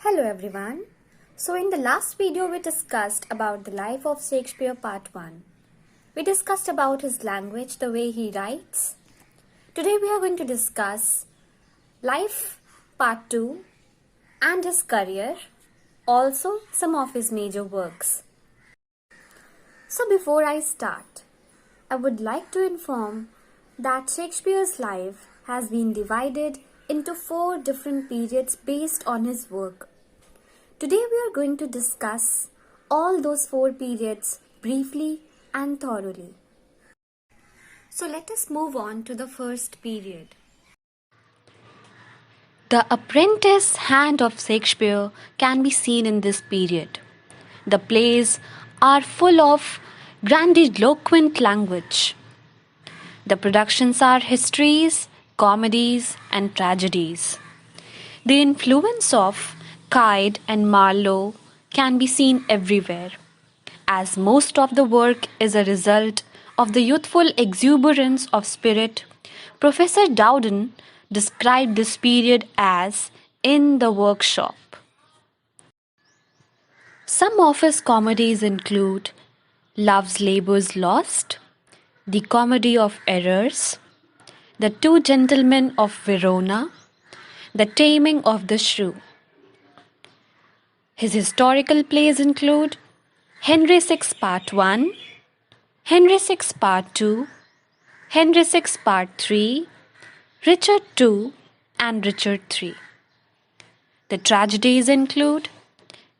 Hello everyone. So in the last video we discussed about the life of Shakespeare part 1. We discussed about his language, the way he writes. Today we are going to discuss life part 2 and his career, also some of his major works. So before I start, I would like to inform that Shakespeare's life has been divided into 4 different periods based on his work. Today we are going to discuss all those 4 periods briefly and thoroughly. So let us move on to the first period. The apprentice hand of Shakespeare can be seen in this period. The plays are full of grandiloquent language. The productions are histories, comedies, and tragedies. The influence of Cade and Marlowe can be seen everywhere, as most of the work is a result of the youthful exuberance of spirit. Professor Dowden described this period as in the workshop. Some of his comedies include Love's Labour's Lost, The Comedy of Errors, The Two Gentlemen of Verona, The Taming of the Shrew. His historical plays include Henry VI Part 1, Henry VI Part 2, Henry VI Part 3, Richard II, and Richard III. The tragedies include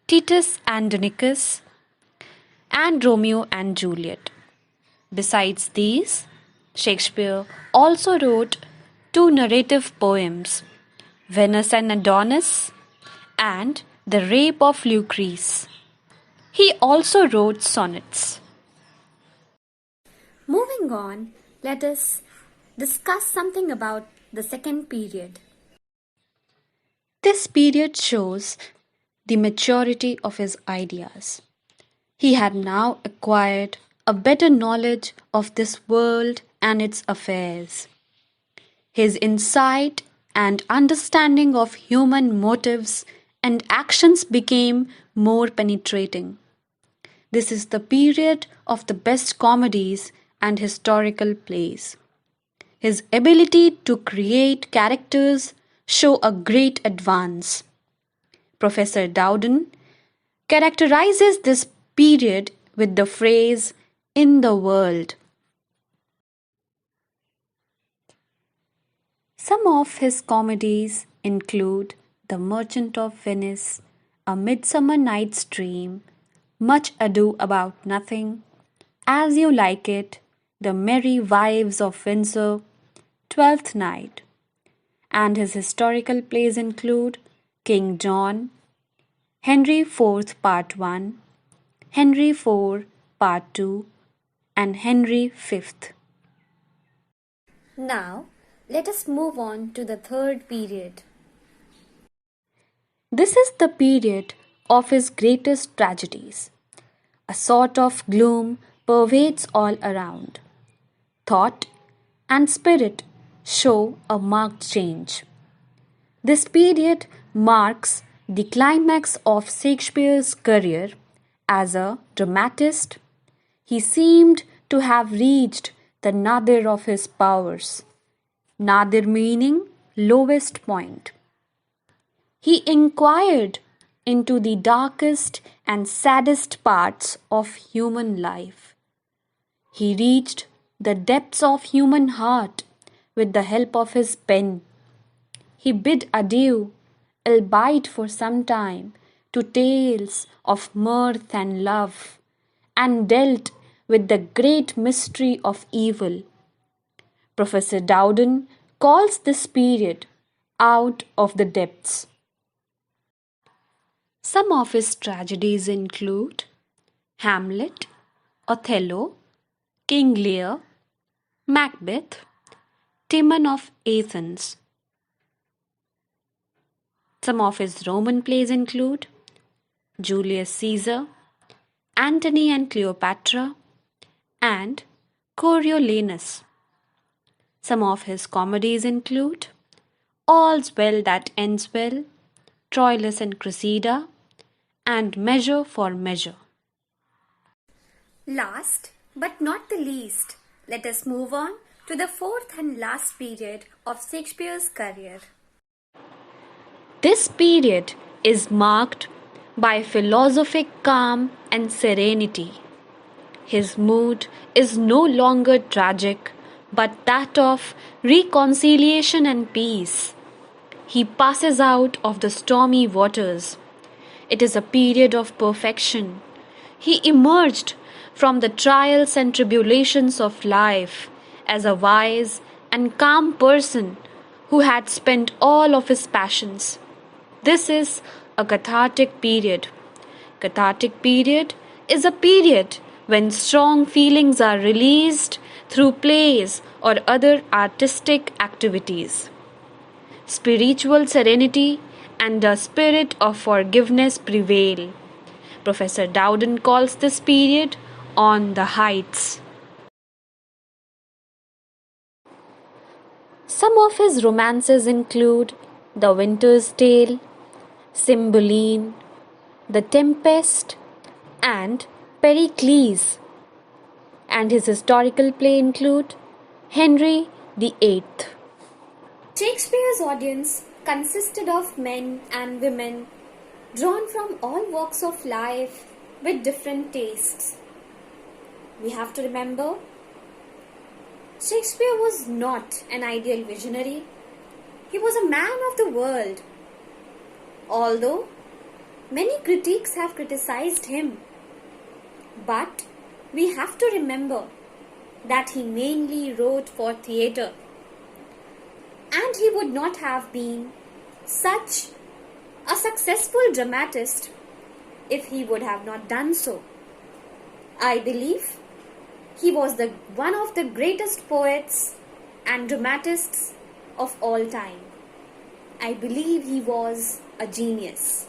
Titus Andronicus and Romeo and Juliet. Besides these, Shakespeare also wrote 2 narrative poems, Venus and Adonis and The Rape of Lucrece. He also wrote sonnets. Moving on, let us discuss something about the second period. This period shows the maturity of his ideas. He had now acquired a better knowledge of this world and its affairs. His insight and understanding of human motives and actions became more penetrating. This is the period of the best comedies and historical plays. His ability to create characters show a great advance. Professor Dowden characterizes this period with the phrase in the world. Some of his comedies include The Merchant of Venice, A Midsummer Night's Dream, Much Ado About Nothing, As You Like It, The Merry Wives of Windsor, Twelfth Night. And his historical plays include King John, Henry IV Part 1, Henry IV Part 2, and Henry V. Now, let us move on to the third period. This is the period of his greatest tragedies. A sort of gloom pervades all around. Thought and spirit show a marked change. This period marks the climax of Shakespeare's career as a dramatist. He seemed to have reached the nadir of his powers, nadir meaning lowest point. He inquired into the darkest and saddest parts of human life. He reached the depths of human heart with the help of his pen. He bid adieu, albeit for some time, to tales of mirth and love, and dealt with the great mystery of evil. Professor Dowden calls this period out of the depths. Some of his tragedies include Hamlet, Othello, King Lear, Macbeth, Timon of Athens. Some of his Roman plays include Julius Caesar, Antony and Cleopatra, and Coriolanus. Some of his comedies include All's Well That Ends Well, Troilus and Cressida, and Measure for Measure. Last but not the least, let us move on to the fourth and last period of Shakespeare's career. This period is marked by philosophic calm and serenity. His mood is no longer tragic, but that of reconciliation and peace. He passes out of the stormy waters. It is a period of perfection. He emerged from the trials and tribulations of life as a wise and calm person who had spent all of his passions. This is a cathartic period. Cathartic period is a period when strong feelings are released through plays or other artistic activities. Spiritual serenity and a spirit of forgiveness prevail. Professor Dowden calls this period on the heights. Some of his romances include The Winter's Tale, Cymbeline, The Tempest, and Pericles. And his historical play include Henry VIII. Shakespeare's audience consisted of men and women drawn from all walks of life with different tastes. We have to remember, Shakespeare was not an ideal visionary. He was a man of the world. Although many critics have criticized him, but we have to remember that he mainly wrote for theatre, and he would not have been such a successful dramatist if he would have not done so. I believe he was one of the greatest poets and dramatists of all time. I believe he was a genius.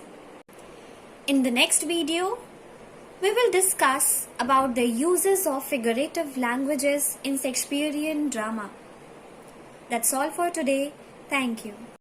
In the next video, we will discuss about the uses of figurative languages in Shakespearean drama. That's all for today. Thank you.